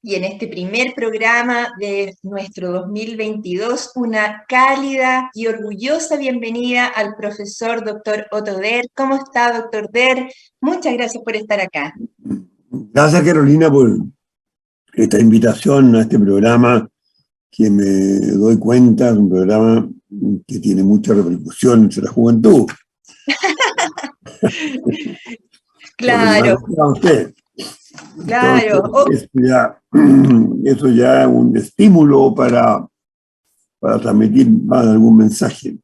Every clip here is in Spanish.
y en este primer programa de nuestro 2022, una cálida y orgullosa bienvenida al profesor Dr. Otto Der. ¿Cómo está, doctor Der? Muchas gracias por estar acá. Gracias, Carolina, por esta invitación a este programa que me doy cuenta es un programa que tiene mucha repercusión entre la juventud. Claro. Claro. Entonces, eso ya es un estímulo para transmitir más algún mensaje.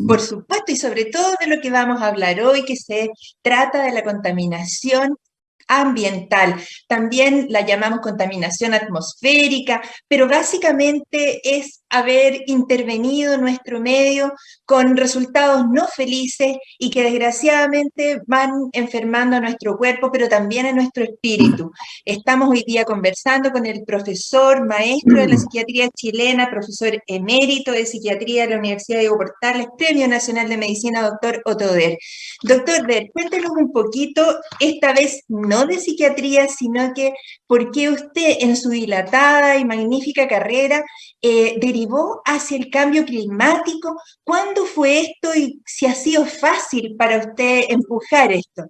Por supuesto, y sobre todo de lo que vamos a hablar hoy, que se trata de la contaminación ambiental. También la llamamos contaminación atmosférica, pero básicamente es haber intervenido en nuestro medio con resultados no felices y que desgraciadamente van enfermando a nuestro cuerpo, pero también a nuestro espíritu. Estamos hoy día conversando con el profesor, maestro de la psiquiatría chilena, profesor emérito de psiquiatría de la Universidad de Diego Portales, Premio Nacional de Medicina, doctor Otto Der. Doctor Der, cuéntenos un poquito, esta vez no de psiquiatría, sino que por qué usted en su dilatada y magnífica carrera derivó hacia el cambio climático. ¿Cuándo fue esto y si ha sido fácil para usted empujar esto?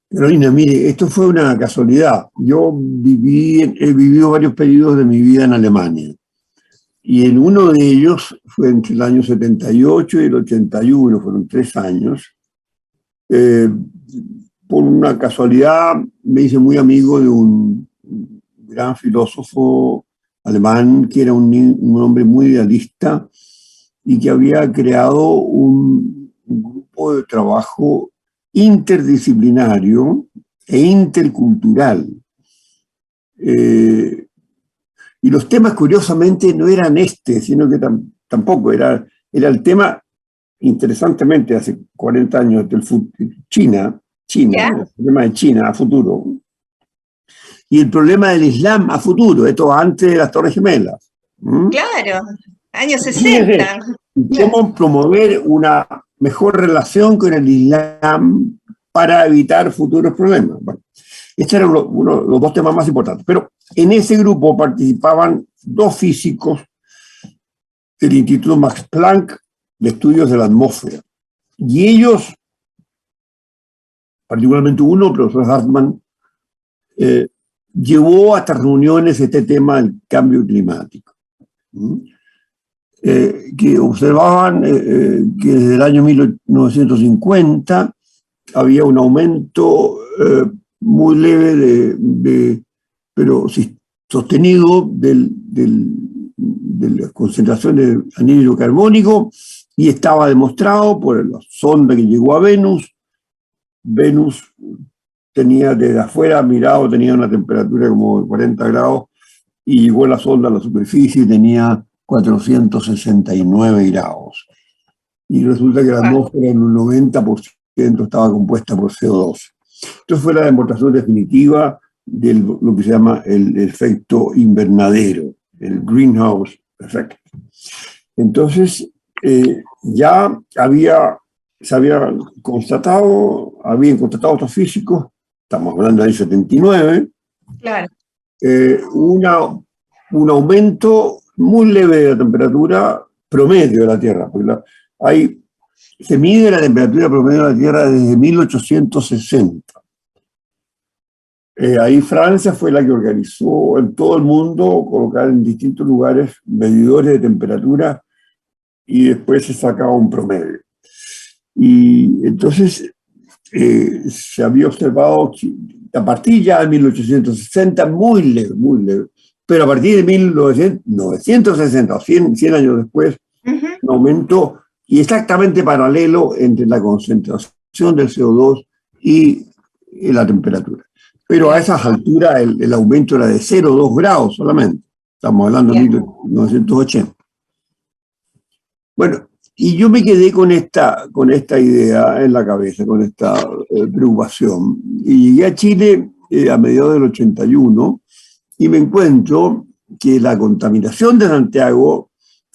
Carolina, mire, esto fue una casualidad. Yo he vivido varios periodos de mi vida en Alemania. Y en uno de ellos fue entre el año 78 y el 81, fueron 3 años. Por una casualidad me hice muy amigo de un gran filósofo alemán que era un hombre muy idealista y que había creado un grupo de trabajo interdisciplinario e intercultural. Y los temas, curiosamente, no eran sino que tampoco era el tema, interesantemente, hace 40 años, China, el problema de China a futuro, y el problema del Islam a futuro, esto antes de las Torres Gemelas. Claro, años 60. ¿Cómo promover una mejor relación con el Islam para evitar futuros problemas? Bueno, estos eran los 2 temas más importantes. Pero en ese grupo participaban 2 físicos del Instituto Max Planck de Estudios de la Atmósfera. Y ellos, particularmente uno, el profesor Hartmann, llevó a estas reuniones este tema del cambio climático. Que observaban que desde el año 1950 había un aumento muy leve, pero sostenido de las concentraciones de anhídrido carbónico, y estaba demostrado por la sonda que llegó a Venus. Venus tenía desde afuera mirado, tenía una temperatura como de 40 grados, y llegó la sonda a la superficie y tenía 469 grados. Y resulta que la atmósfera en un 90% estaba compuesta por CO2. Entonces fue la demostración definitiva de lo que se llama el efecto invernadero, el greenhouse effect. Entonces ya habían constatado otros físicos, estamos hablando del año 79, claro, un aumento muy leve de la temperatura promedio de la Tierra, porque se mide la temperatura promedio de la Tierra desde 1860. Ahí Francia fue la que organizó en todo el mundo colocar en distintos lugares medidores de temperatura y después se sacaba un promedio. Y entonces se había observado que a partir ya de 1860, muy leve, pero a partir de 1960, 100 años después, un aumento y exactamente paralelo entre la concentración del CO2 y la temperatura. Pero a esas alturas el aumento era de 0,2 grados solamente. Estamos hablando de 1980. Bueno, y yo me quedé con esta idea en la cabeza, con esta preocupación. Y llegué a Chile a mediados del 81 y me encuentro que la contaminación de Santiago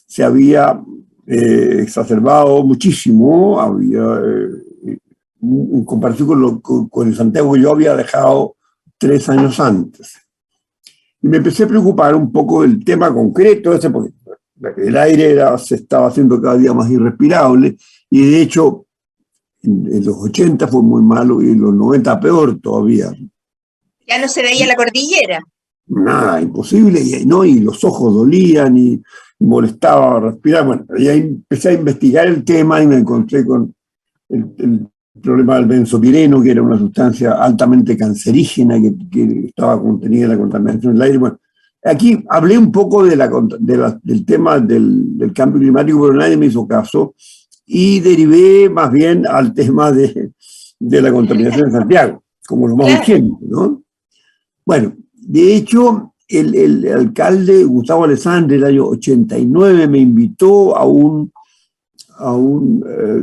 se había exacerbado muchísimo, en comparación con el Santiago que yo había dejado 3 años antes. Y me empecé a preocupar un poco del tema concreto ese, porque el aire se estaba haciendo cada día más irrespirable, y de hecho en los 80 fue muy malo y en los 90 peor todavía. Ya no se veía la cordillera. Nada, imposible, y, ¿no? Y los ojos dolían y molestaba respirar. Bueno, y ahí empecé a investigar el tema y me encontré con el problema del benzopireno, que era una sustancia altamente cancerígena que estaba contenida en la contaminación del aire. Bueno, aquí hablé un poco del tema del cambio climático, pero nadie me hizo caso, y derivé más bien al tema de la contaminación en Santiago, como lo más Claro. urgente, ¿no? Bueno, de hecho, el alcalde Gustavo Alessandri, el año 89, me invitó a un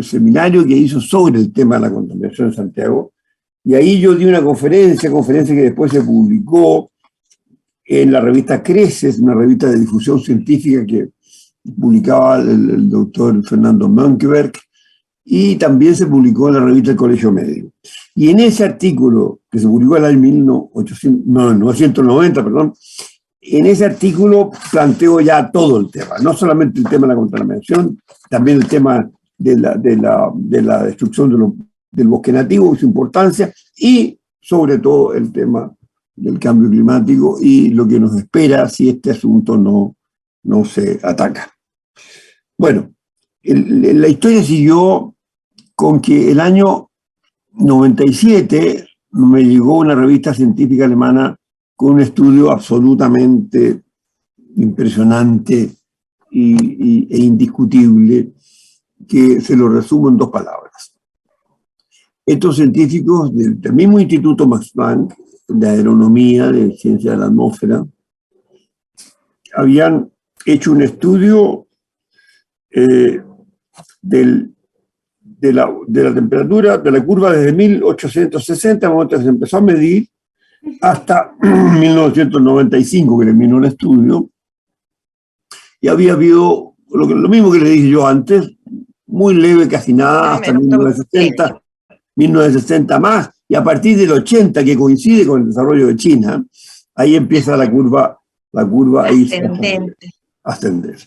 seminario que hizo sobre el tema de la contaminación en Santiago, y ahí yo di una conferencia que después se publicó en la revista Creces, una revista de difusión científica que publicaba el doctor Fernando Mönckeberg, y también se publicó en la revista El Colegio Médico. Y en ese artículo, que se publicó en el año 1990, perdón, en ese artículo planteo ya todo el tema, no solamente el tema de la contaminación, también el tema de la destrucción del bosque nativo y su importancia, y sobre todo el tema del cambio climático y lo que nos espera si este asunto no se ataca. Bueno, la historia siguió con que el año 97 me llegó una revista científica alemana con un estudio absolutamente impresionante e indiscutible, que se lo resumo en 2 palabras. Estos científicos del mismo Instituto Max Planck, de Aeronomía, de Ciencia de la Atmósfera, habían hecho un estudio de la temperatura, de la curva desde 1860, el momento que se empezó a medir, hasta 1995, que terminó el estudio, y había habido lo mismo que le dije yo antes, muy leve, casi nada, hasta 1960 más, y a partir del 80, que coincide con el desarrollo de China, ahí empieza la curva a ascender.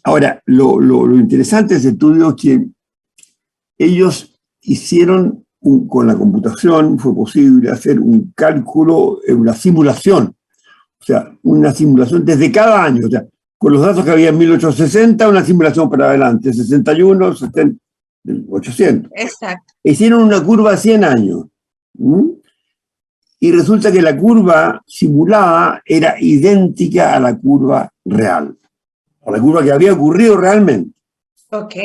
Ahora, lo interesante de ese estudio es que ellos hicieron, con la computación, fue posible hacer un cálculo, una simulación, o sea, una simulación desde cada año, o sea, con los datos que había en 1860, una simulación para adelante, 61, 70, 800. Exacto. Hicieron una curva a 100 años. Y resulta que la curva simulada era idéntica a la curva real, a la curva que había ocurrido realmente. Ok.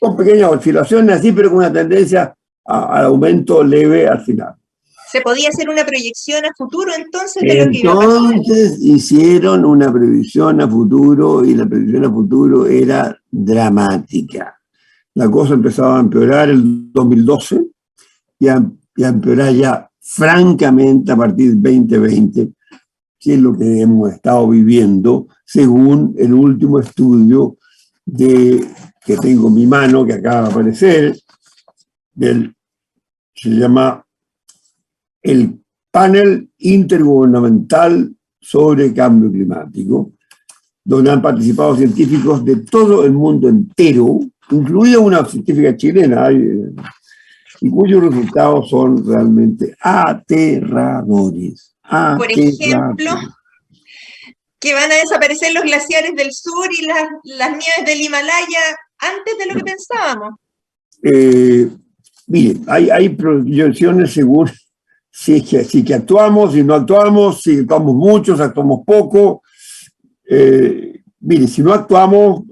Con pequeñas oscilaciones así, pero con una tendencia al aumento leve al final. ¿Se podía hacer una proyección a futuro entonces de lo que iba a pasar? Entonces hicieron una previsión a futuro, y la previsión a futuro era dramática. La cosa empezaba a empeorar el 2012 y a empeorar ya francamente a partir del 2020, que es lo que hemos estado viviendo, según el último estudio que tengo en mi mano, que acaba de aparecer, se llama el Panel Intergubernamental sobre Cambio Climático, donde han participado científicos de todo el mundo entero, incluida una científica chilena, y cuyos resultados son realmente aterradores. Por ejemplo, que van a desaparecer los glaciares del sur y las nieves del Himalaya antes de lo que pensábamos. Miren, hay proyecciones según si que actuamos, si no actuamos, si actuamos mucho, si actuamos poco. Miren, si no actuamos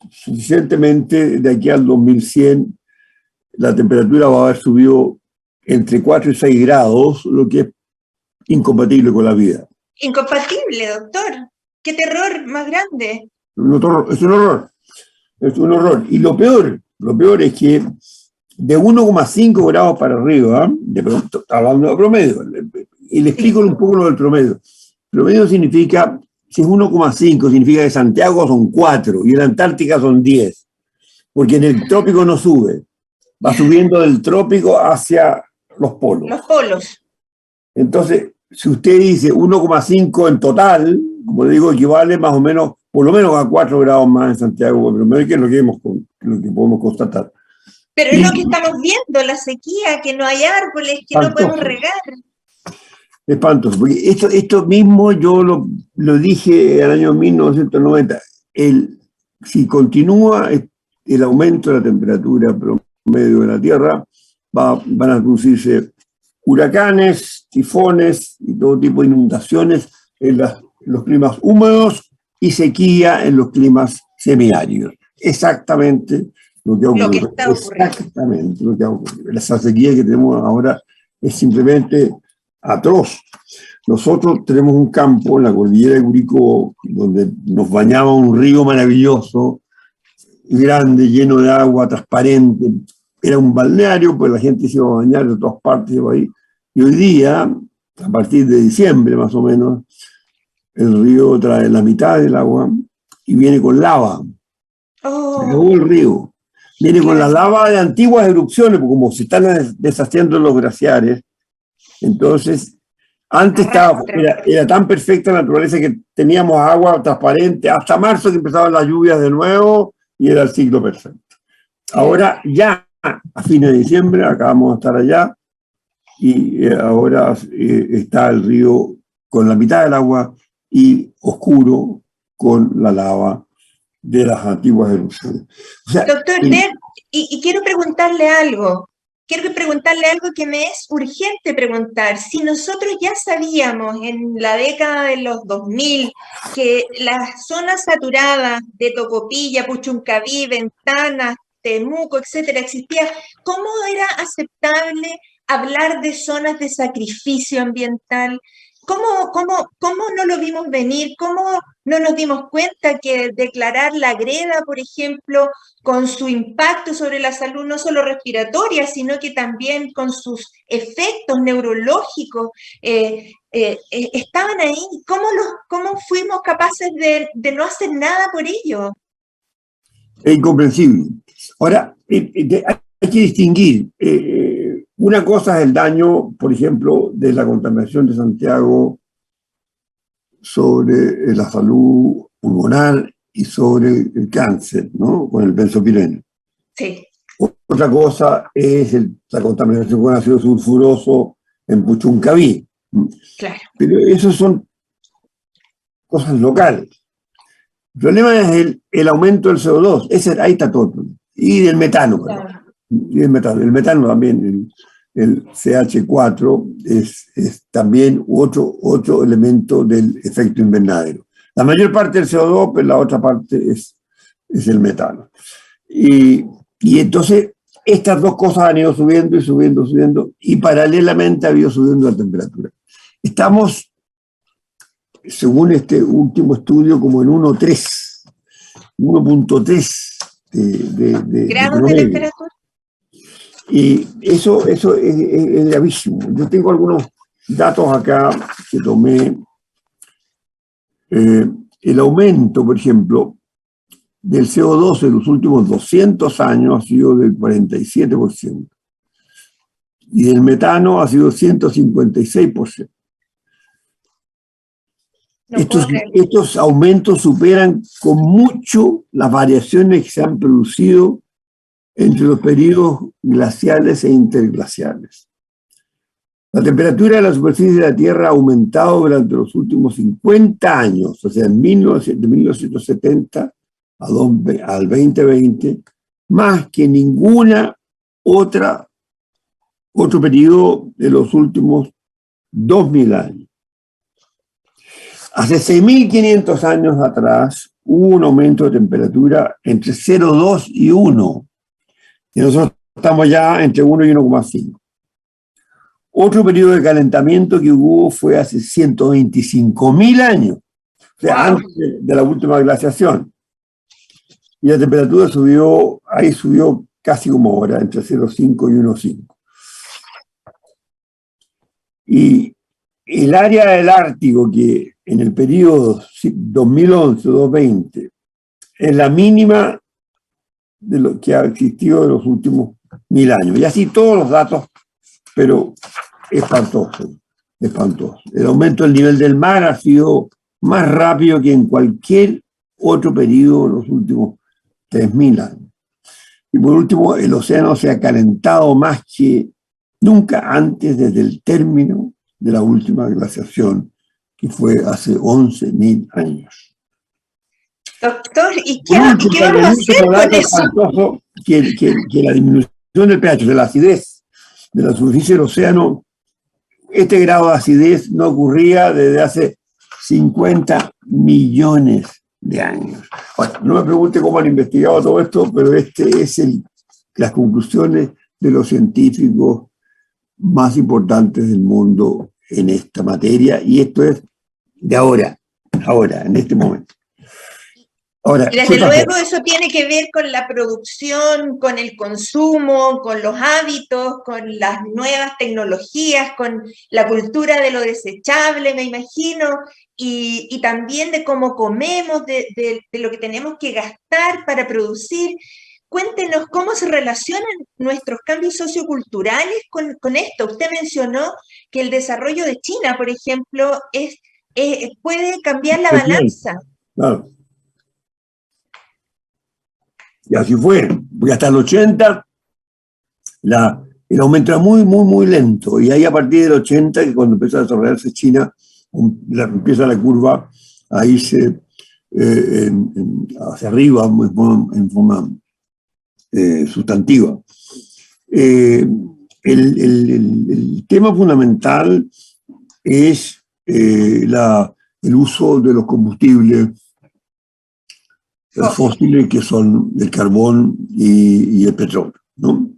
suficientemente, de aquí al 2100, la temperatura va a haber subido entre 4 y 6 grados, lo que es incompatible con la vida. Incompatible, doctor. ¡Qué terror más grande! Es un horror. Es un horror. Y lo peor es que de 1,5 grados para arriba, hablando de promedio, y le explico un poco lo del promedio. Promedio significa, si es 1,5, significa que Santiago son 4 y en la Antártica son 10, porque en el trópico no sube, va subiendo del trópico hacia los polos. Los polos. Entonces, si usted dice 1,5 en total, como le digo, equivale más o menos, por lo menos a 4 grados más en Santiago, pero que es lo que, lo que podemos constatar. Pero es lo que estamos viendo, la sequía, que no hay árboles, que no podemos regar. Espantoso, porque esto mismo yo lo dije en el año 1990. Si continúa el aumento de la temperatura promedio de la Tierra, van a producirse huracanes, tifones y todo tipo de inundaciones en los climas húmedos y sequía en los climas semiáridos. Exactamente lo que ha ocurrido. Lo que está ocurriendo. Exactamente lo que ha ocurrido. La sequía que tenemos ahora es simplemente atroz. Nosotros tenemos un campo en la cordillera de Curicó donde nos bañaba un río maravilloso, grande, lleno de agua, transparente. Era un balneario, pues la gente se iba a bañar de todas partes. Ahí. Y hoy día, a partir de diciembre más o menos, el río trae la mitad del agua y viene con lava. Oh. Se acabó el río. Viene con la lava de antiguas erupciones, porque como se están deshaciendo los glaciares, entonces, antes era tan perfecta la naturaleza que teníamos agua transparente hasta marzo, que empezaban las lluvias de nuevo y era el ciclo perfecto. Ahora ya, a fines de diciembre, acabamos de estar allá y ahora está el río con la mitad del agua y oscuro con la lava de las antiguas erupciones. O sea, doctor Bert, y quiero preguntarle algo. Quiero preguntarle algo que me es urgente preguntar. Si nosotros ya sabíamos en la década de los 2000 que las zonas saturadas de Tocopilla, Puchuncaví, Ventanas, Temuco, etcétera, existían, ¿cómo era aceptable hablar de zonas de sacrificio ambiental? ¿Cómo no lo vimos venir? ¿Cómo no nos dimos cuenta que declarar la greda, por ejemplo, con su impacto sobre la salud no solo respiratoria, sino que también con sus efectos neurológicos, estaban ahí? ¿Cómo fuimos capaces de no hacer nada por ello? Es incomprensible. Ahora, hay que distinguir. Una cosa es el daño, por ejemplo, de la contaminación de Santiago sobre la salud pulmonar y sobre el cáncer, ¿no? Con el benzopireno. Sí. Otra cosa es la contaminación con ácido sulfuroso en Puchuncaví. Claro. Pero eso son cosas locales. El problema es el aumento del CO2. Ahí está todo. Y del metano. Claro. Y el metano también, el CH4, es también otro elemento del efecto invernadero. La mayor parte del CO2, pero la otra parte es el metano. Y entonces, estas dos cosas han ido subiendo y subiendo, y paralelamente ha ido subiendo la temperatura. Estamos, según este último estudio, como en 1.3 de grados de temperatura. Y eso es gravísimo. Yo tengo algunos datos acá que tomé. El aumento, por ejemplo, del CO2 en los últimos 200 años ha sido del 47%. Y del metano ha sido 156%. Estos aumentos superan con mucho las variaciones que se han producido entre los periodos glaciales e interglaciales. La temperatura de la superficie de la Tierra ha aumentado durante los últimos 50 años, o sea, de 1970 al 2020, más que ninguna otro periodo de los últimos 2000 años. Hace 6.500 años atrás hubo un aumento de temperatura entre 0,2 y 1, y nosotros estamos ya entre 1 y 1,5. Otro periodo de calentamiento que hubo fue hace 125.000 años, o sea, antes de la última glaciación. Y la temperatura subió casi como ahora, entre 0,5 y 1,5. Y el área del Ártico, que en el periodo 2011-2020 es la mínima de lo que ha existido en los últimos 1000 años. Y así todos los datos, pero espantoso. espantoso. El aumento del nivel del mar ha sido más rápido que en cualquier otro periodo en los últimos 3.000 años. Y por último, el océano se ha calentado más que nunca antes desde el término de la última glaciación, que fue hace 11.000 años. Doctor, ¿y qué vamos a hacer con eso? Que la disminución del pH, de la acidez de la superficie del océano, este grado de acidez no ocurría desde hace 50 millones de años. Bueno, no me pregunte cómo han investigado todo esto, pero este es las conclusiones de los científicos más importantes del mundo en esta materia, y esto es de ahora, en este momento. Ahora, y desde luego eso tiene que ver con la producción, con el consumo, con los hábitos, con las nuevas tecnologías, con la cultura de lo desechable, me imagino, y también de cómo comemos, de lo que tenemos que gastar para producir. Cuéntenos cómo se relacionan nuestros cambios socioculturales con esto. Usted mencionó que el desarrollo de China, por ejemplo, puede cambiar la balanza. Claro. Y así fue, porque hasta el 80 el aumento era muy, muy, muy lento. Y ahí a partir del 80, que cuando empieza a desarrollarse China, empieza la curva a irse hacia arriba en forma sustantiva. El tema fundamental es el uso de los combustibles fósiles, que son el carbón y el petróleo, ¿no?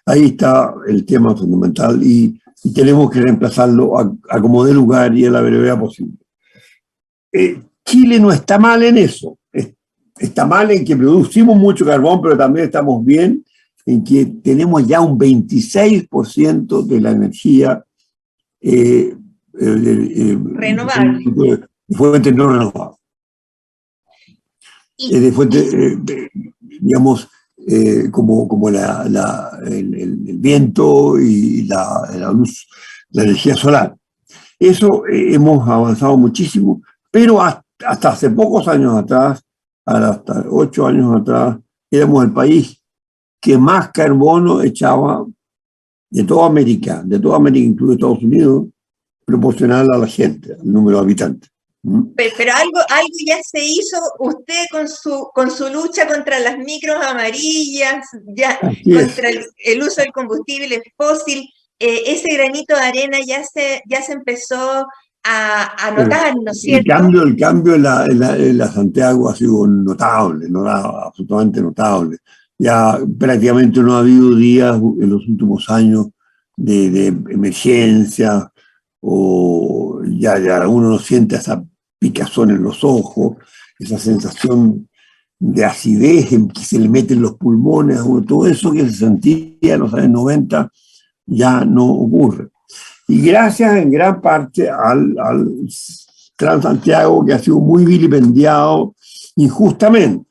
Ahí está el tema fundamental, y tenemos que reemplazarlo a como dé lugar y a la brevedad posible. Chile no está mal en eso. Está mal en que producimos mucho carbón, pero también estamos bien en que tenemos ya un 26% de la energía renovable. De fuentes no renovables. De fuentes, digamos, como el viento y la luz, la energía solar. Eso hemos avanzado muchísimo, pero hasta hace pocos años atrás, hasta 8 años atrás, éramos el país que más carbono echaba de toda América, incluso Estados Unidos, proporcional a la gente, al número de habitantes. Pero algo ya se hizo usted con su lucha contra las micros amarillas, ya contra el uso del combustible fósil. Ese granito de arena ya se empezó a notar, ¿no es cierto? El cambio en la Santiago ha sido notable, absolutamente notable. Ya prácticamente no ha habido días en los últimos años de emergencia, o ya uno no siente esa picazón en los ojos, esa sensación de acidez que se le mete en los pulmones, todo eso que se sentía en los años 90 ya no ocurre. Y gracias en gran parte al Transantiago, que ha sido muy vilipendiado injustamente,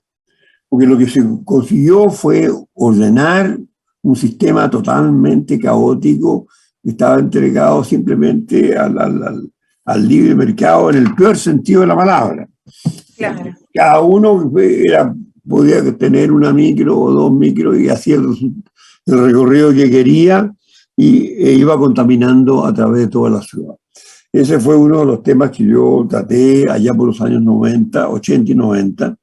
porque lo que se consiguió fue ordenar un sistema totalmente caótico que estaba entregado simplemente al libre mercado en el peor sentido de la palabra. Claro. Cada uno podía tener una micro o 2 micros y hacía el recorrido que quería, e iba contaminando a través de toda la ciudad. Ese fue uno de los temas que yo traté allá por los años 80 y 90.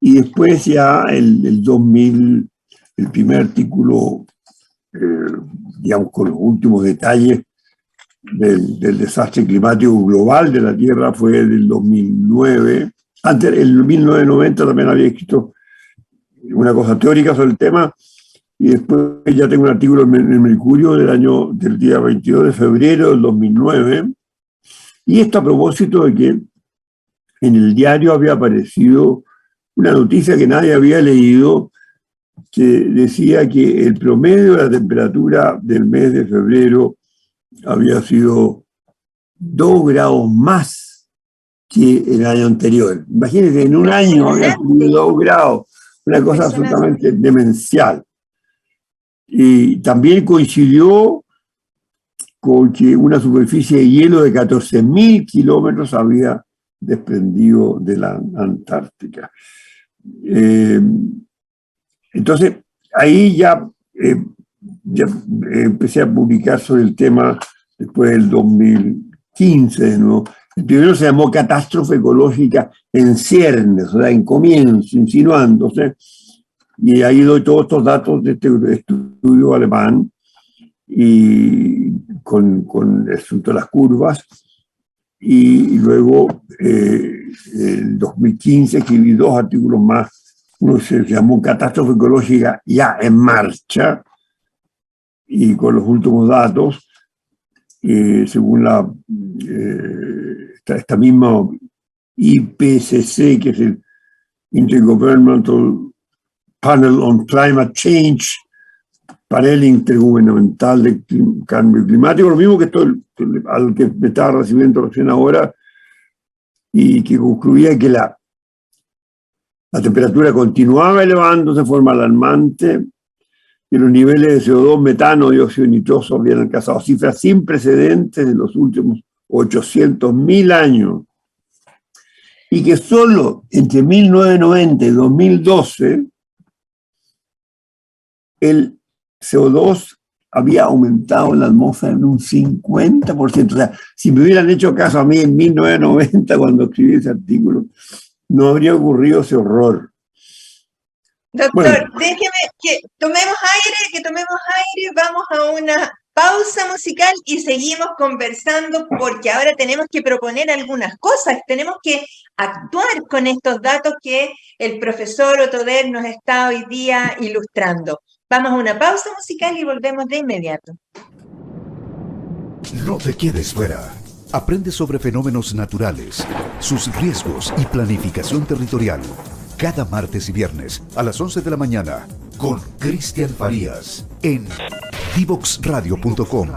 Y después ya el 2000, el primer artículo, digamos, con los últimos detalles del desastre climático global de la Tierra, fue del 2009. Antes, en 1990 también había escrito una cosa teórica sobre el tema, y después ya tengo un artículo en el Mercurio del día 22 de febrero del 2009, y esto a propósito de que en el diario había aparecido una noticia que nadie había leído, que decía que el promedio de la temperatura del mes de febrero había sido 2 grados más que el año anterior. Imagínense, en un año había subido 2 grados, una cosa absolutamente demencial. Y también coincidió que una superficie de hielo de 14.000 kilómetros había desprendido de la Antártica. Entonces, ahí ya empecé a publicar sobre el tema después del 2015 de nuevo. El primero se llamó Catástrofe Ecológica en ciernes, o sea, en comienzo, insinuándose, y ahí doy todos estos datos de este estudio alemán, y con el asunto de las curvas, y luego en 2015 escribí 2 artículos más, uno se llamó Catástrofe Ecológica ya en marcha, y con los últimos datos, según esta misma IPCC, que es el Intergovernmental Panel on Climate Change, panel intergubernamental de cambio climático, lo mismo que esto al que me estaba recibiendo recién ahora, y que concluía que la temperatura continuaba elevándose de forma alarmante, y los niveles de CO2, metano, dióxido nitroso habían alcanzado cifras sin precedentes en los últimos 800.000 años, y que solo entre 1990 y 2012 el CO2 había aumentado en la atmósfera en un 50%. O sea, si me hubieran hecho caso a mí en 1990 cuando escribí ese artículo, no habría ocurrido ese horror. Doctor, bueno, déjeme que tomemos aire, vamos a una pausa musical y seguimos conversando, porque ahora tenemos que proponer algunas cosas, tenemos que actuar con estos datos que el profesor Otoder nos está hoy día ilustrando. Vamos a una pausa musical y volvemos de inmediato. No te quedes fuera. Aprende sobre fenómenos naturales, sus riesgos y planificación territorial. Cada martes y viernes a las 11 de la mañana con Cristian Farías en divoxradio.com.